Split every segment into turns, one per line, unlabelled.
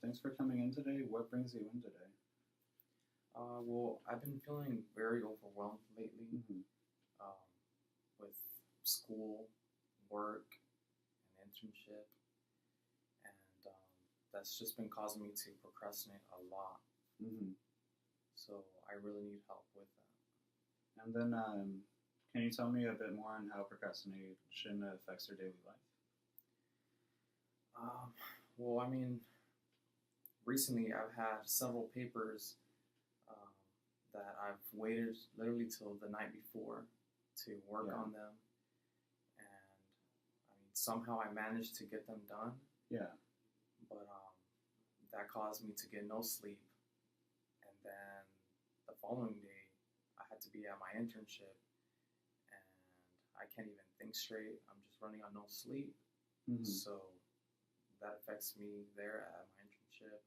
Thanks for coming in today. What brings you in today?
Well, I've been feeling very overwhelmed lately
Hmm.
um, with school, work, and internship, and that's just been causing me to procrastinate a lot.
Hmm.
So I really need help with that.
And then, can you tell me a bit more on how procrastination affects your daily life?
Um, well, I mean, recently I've had several papers um, that I've waited literally till the night before to work
Yeah,
on them, and I mean, somehow I managed to get them done,
yeah,
but that caused me to get no sleep. And then the following day, I had to be at my internship, and I can't even think straight. I'm just running on no sleep.
hmm,
So that affects me there at my internship.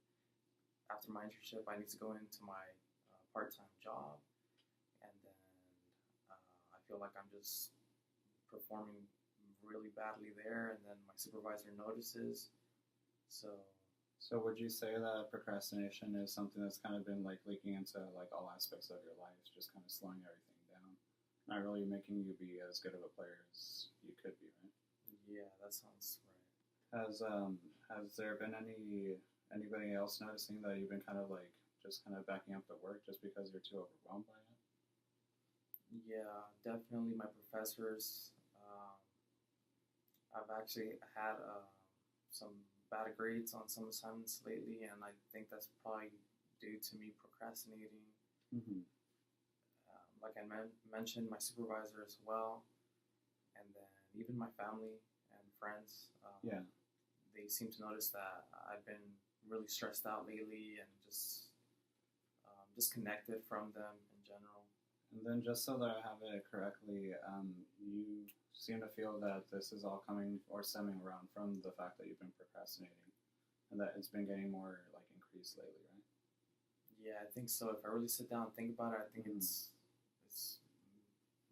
After my internship, I need to go into my part-time job, and then I feel like I'm just performing really badly there, and then my supervisor notices. So
So, would you say that procrastination is something that's kind of been like leaking into like all aspects of your life, just kind of slowing everything down, not really making you be as good of a player as you could be, right?
yeah, that sounds right.
Has there been anybody else noticing that you've been kind of like just kind of backing up the work just because you're too overwhelmed by it?
Yeah, definitely my professors. Um, I've actually had some bad grades on some assignments lately, and I think that's probably due to me procrastinating.
Hmm.
Like I mentioned, my supervisor as well, and then even my family and friends.
Yeah.
They seem to notice that I've been really stressed out lately and just disconnected from them in general.
And then just so that I have it correctly, you seem to feel that this is all coming or stemming around from the fact that you've been procrastinating and that it's been getting more like increased lately, right?
Yeah, I think so. If I really sit down and think about it, I think
Mm.
it's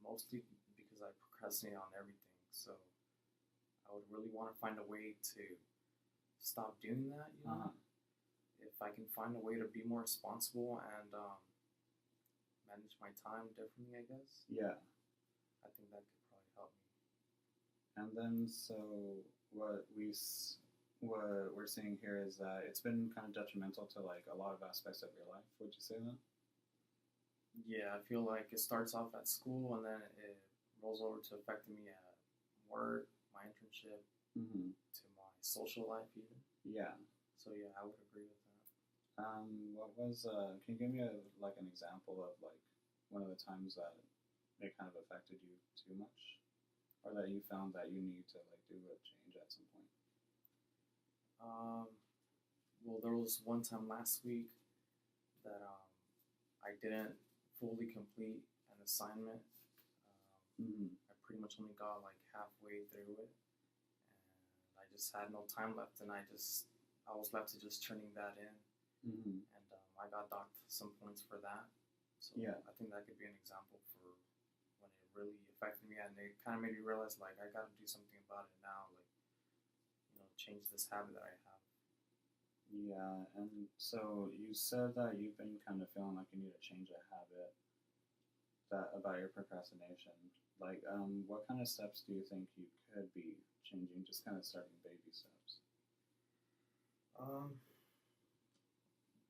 mostly because I procrastinate on everything. So I would really want to find a way to stop doing that.
Uh-huh.
If I can find a way to be more responsible and manage my time differently, I guess
Yeah.
I think that could probably help me.
And then so what we what we're seeing here is that it's been kind of detrimental to like a lot of aspects of your life. Would you say that?
Yeah, I feel like it starts off at school and then it rolls over to affecting me at work, my internship,
Hmm.
to my social life even.
Yeah.
So yeah, I would agree with that.
What was can you give me like an example of like one of the times that it kind of affected you too much, or that you found that you need to like do a change at some point?
Um, well, there was one time last week that I didn't fully complete an assignment.
Hmm.
I pretty much only got like halfway through it, and I just had no time left, and I was left to just turning that in,
Hmm.
and I got docked some points for that. So
Yeah.
I think that could be an example for when it really affected me, and it kind of made me realize like I got to do something about it now, like change this habit that I have.
Yeah, and so you said that you've been kind of feeling like you need to change a habit that about your procrastination. Like, what kind of steps do you think you could be changing? Just kind of starting baby steps.
Um,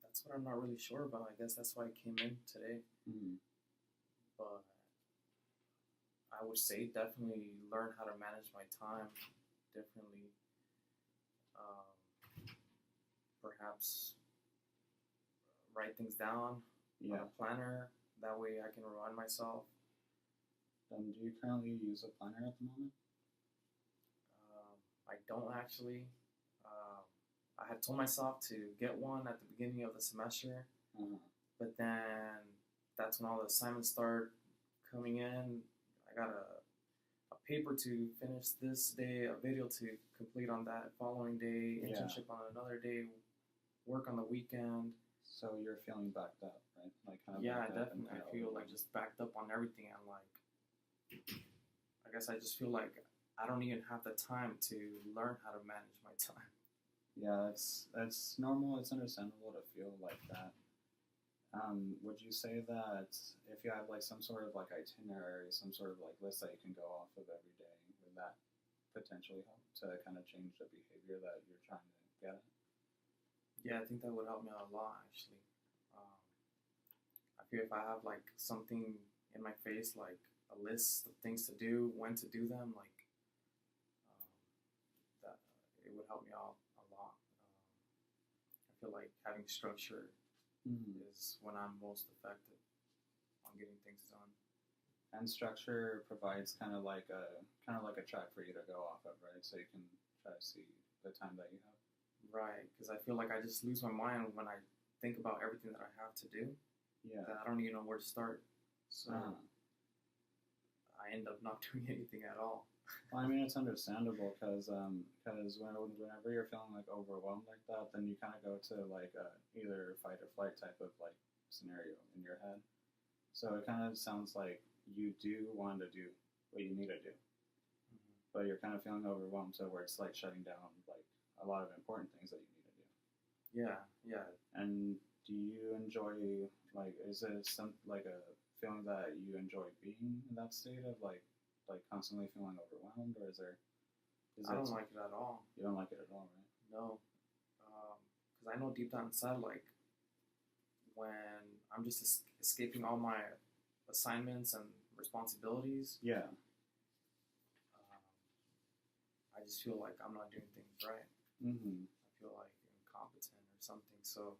that's what I'm not really sure about. I guess that's why I came in today.
Mm-hmm.
But I would say definitely learn how to manage my time differently. Um, Perhaps write things down on
Yeah.
a planner. That way I can remind myself.
Do you currently use a planner at the moment?
I don't actually. Um, I had told myself to get one at the beginning of the semester,
Uh-huh.
but then that's when all the assignments start coming in. I got a paper to finish this day, a video to complete on that following day,
Yeah.
internship on another day, work on the weekend.
So you're feeling backed up, right? Like kind of
Yeah, I
backed up and
definitely
kind
I
of
feel like
overwhelmed.
just backed up on everything, and like I guess I just feel like I don't even have the time to learn how to manage my time.
Yeah, it's normal. It's understandable to feel like that. Would you say that if you have like some sort of like itinerary, some sort of like list that you can go off of every day, would that potentially help to kind of change the behavior that you're trying to get at?
Yeah, I think that would help me out a lot actually. Um, I feel if I have like something in my face, like a list of things to do, when to do them, like that, it would help me out a lot. I feel like having structure
Mm-hmm.
is when I'm most effective on getting things done.
And structure provides kind of like a track for you to go off of, right? So you can try to see the time that you have.
Right, because I feel like I just lose my mind when I think about everything that I have to do.
Yeah.
That I don't even know where to start. So
Uh-huh.
I end up not doing anything at all.
Well, I mean, it's understandable because whenever you're feeling like overwhelmed like that, then you kind of go to like either fight or flight type of like scenario in your head. So it kind of sounds like you do want to do what you need to do, but you're kind of feeling overwhelmed, so where it's like shutting down like a lot of important things that you need to do.
Yeah, yeah.
And do you enjoy like is it some like a feeling that you enjoy being in that state of like constantly feeling overwhelmed, or is
I
it
don't like it at all.
you don't like it at all, right?
No, because I know deep down inside, like when I'm just escaping all my assignments and responsibilities,
Yeah.
um, I just feel like I'm not doing things right.
Mm-hmm.
I feel like incompetent or something. So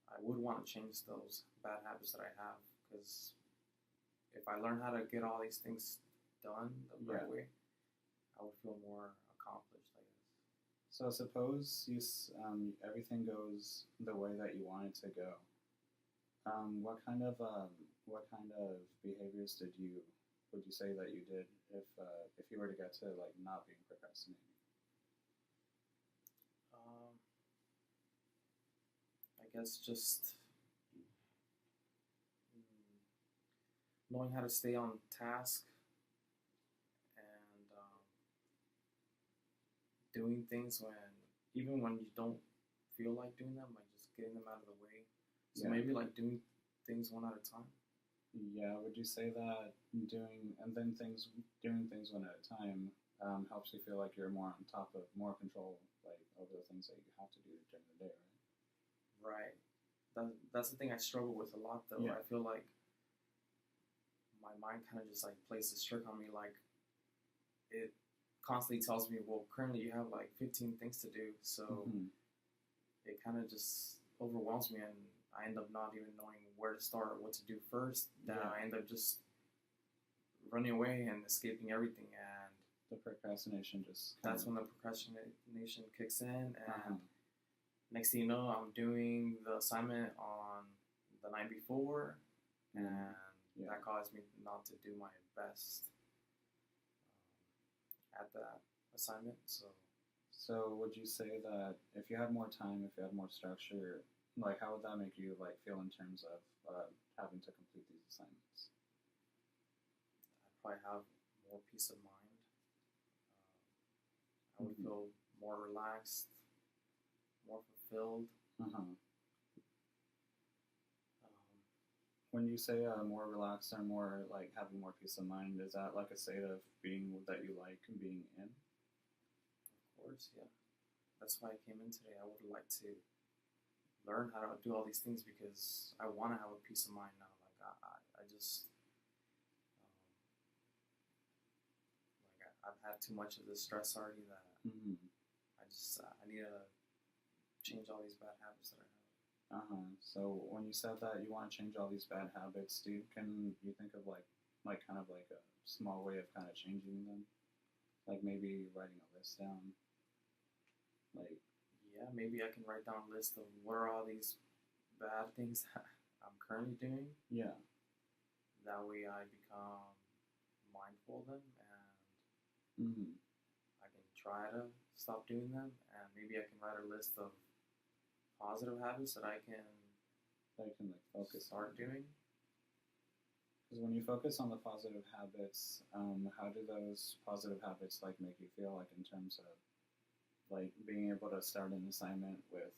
I would want to change those bad habits that I have because if I learn how to get all these things done the
Yeah.
right way, I would feel more accomplished, I guess.
So suppose everything goes the way that you want it to go. What kind of behaviors would you say that you did if you were to get to like not being procrastinating?
Um, I guess just knowing how to stay on task and doing things even when you don't feel like doing them, like just getting them out of the way. So
Yeah.
maybe like doing things one at a time.
Yeah, would you say that doing things one at a time helps you feel like you're more on top of more control like over the things that you have to do during the day,
Right. That's the thing I struggle with a lot, though.
Yeah.
I feel like my mind kind of just like plays this trick on me. Like it constantly tells me, well, currently you have like 15 things to do, so
right? Mm-hmm.
it kind of just overwhelms me, and I end up not even knowing where to start or what to do first. Then
Yeah.
I end up just running away and escaping everything, and
The procrastination just
that's when the procrastination kicks in, and
uh-huh.
next thing you know, I'm doing the assignment on the night before, and
Yeah.
that caused me not to do my best at that assignment.
So would you say that if you had more time, if you had more structure, like how would that make you like feel in terms of having to complete these assignments?
I'd probably have more peace of mind. I would
Mhm.
feel more relaxed, more fulfilled.
Uh-huh.
Um,
When you say more relaxed or more like having more peace of mind, is that like a state of being that you like being in?
of course, yeah. That's why I came in today. I would like to learn how to do all these things because I want to have a peace of mind now. Like I just I've had too much of this stress already that
Mm-hmm.
I need to change all these bad habits that I have.
Uh-huh. So when you said that you want to change all these bad habits, can you think of like kind of like a small way of kind of changing them? Like maybe writing a list down. Like
Yeah, maybe I can write down a list of what are all these bad things that I'm currently doing.
yeah.
That way I become mindful of them and
Mm-hmm.
I can try to stop doing them. And maybe I can write a list of positive habits that I can
That you can like focus
start doing.
Because when you focus on the positive habits, how do those positive habits like make you feel like in terms of like being able to start an assignment with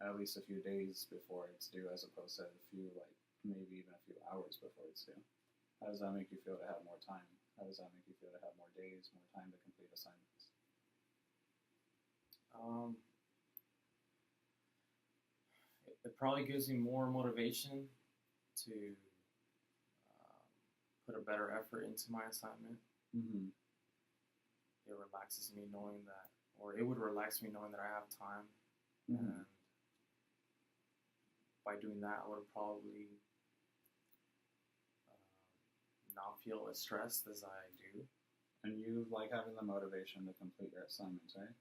at least a few days before it's due, as opposed to a few, like maybe even a few hours before it's due? How does that make you feel to have more time? How does that make you feel to have more days, more time to complete assignments?
Um, it probably gives me more motivation to put a better effort into my assignment.
Mm-hmm.
It relaxes me knowing that, or it would relax me knowing that I have time,
Mm-hmm.
and by doing that, I would probably not feel as stressed as I do.
And you like having the motivation to complete your assignments, right?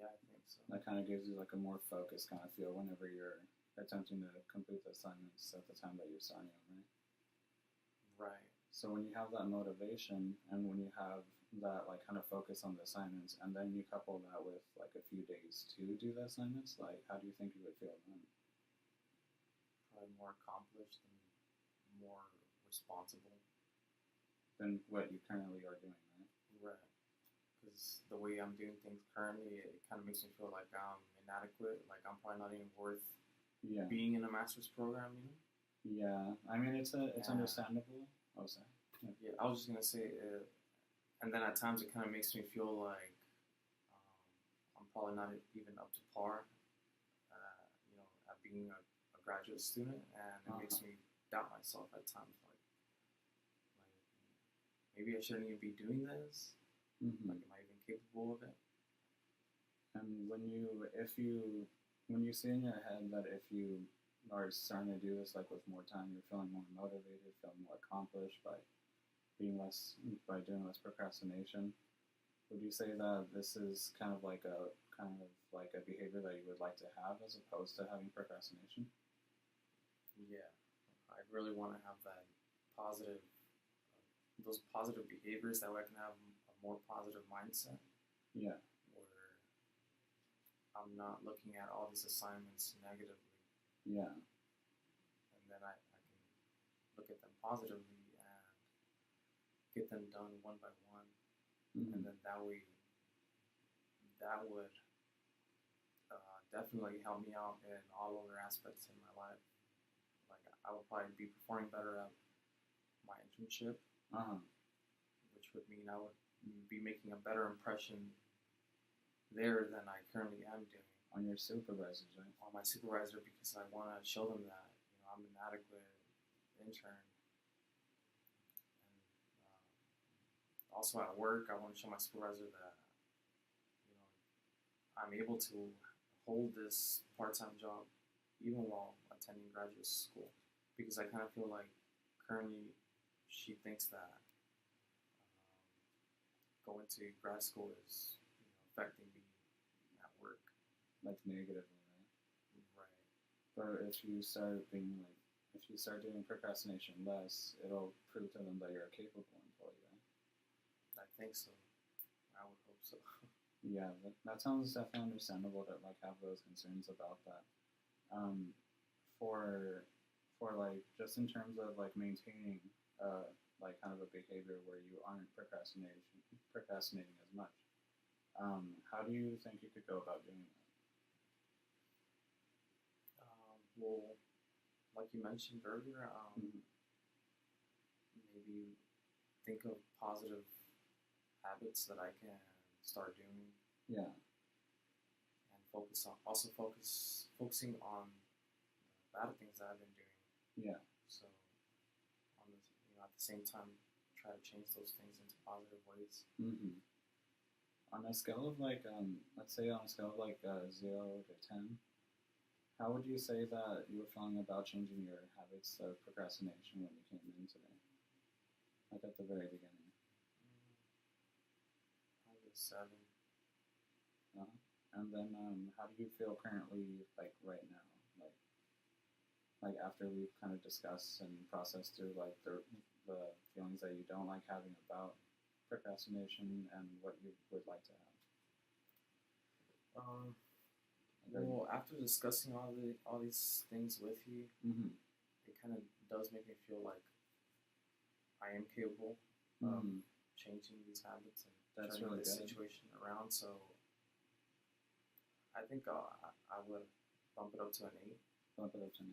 Yeah, I think so.
That kind of gives you like a more focused kind of feel whenever you're attempting to complete the assignments at the time that you're starting them, right?
Right.
So when you have that motivation and when you have that like kind of focus on the assignments, and then you couple that with like a few days to do the assignments, like how do you think you would feel then?
Probably more accomplished and more responsible.
Than what you currently are doing, right?
Right. Because the way I'm doing things currently, it kind of makes me feel like I'm inadequate. Like I'm probably not even worth
Yeah.
being in a master's program, you know?
Yeah. I mean, it's
Yeah.
understandable. Oh, sorry.
Yeah, I was just gonna say, and then at times it kind of makes me feel like I'm probably not even up to par, at being a graduate student, and it makes me doubt myself at times. Like maybe I shouldn't even be doing this.
Mm-hmm.
Like, am I even capable of it?
And when you see in your head that if you are starting to do this like with more time, you're feeling more motivated, feeling more accomplished by doing less procrastination. Would you say that this is kind of like a behavior that you would like to have as opposed to having procrastination?
Yeah, I really want to have those positive behaviors, that way I can have a more positive mindset.
Yeah.
Where I'm not looking at all these assignments negatively.
Yeah.
And then I can look at them positively and get them done one by one.
Mm-hmm.
And then that way, that would definitely help me out in all other aspects in my life. Like I would probably be performing better at my internship, which would mean I would be making a better impression there than I currently am doing.
On your supervisors, right?
On my supervisor, because I want to show them that I'm an adequate intern. And also at work, I want to show my supervisor that I'm able to hold this part-time job even while attending graduate school, because I kind of feel like currently she thinks that going to grad school is affecting me at work.
Like negatively, right?
Right.
But if you start doing procrastination less, it'll prove to them that you're a capable employee, right?
I think so. I would hope so.
Yeah, that sounds definitely understandable to like have those concerns about that. For like just in terms of like maintaining like kind of a behavior where you aren't procrastinating as much. How do you think you could go about doing that?
Well, like you mentioned earlier,
Mm-hmm.
maybe think of positive habits that I can start doing.
Yeah.
And focusing on the bad things that I've been doing.
Yeah.
So, at the same time, try to change those things into positive ways.
Mm-hmm. On a scale of like, let's say on a scale of like 0 to 10, how would you say that you were feeling about changing your habits of procrastination when you came in today? Like at the very beginning.
Probably 7.
And then, how do you feel currently, like right now, like after we've kind of discussed and processed through like the feelings that you don't like having about procrastination and what you would like to have?
Well, after discussing all these things with you,
mm-hmm.
it kind of does make me feel like I am capable of changing these habits and turning this situation around. So I think I would bump it up to an 8.
Bump it up to 9.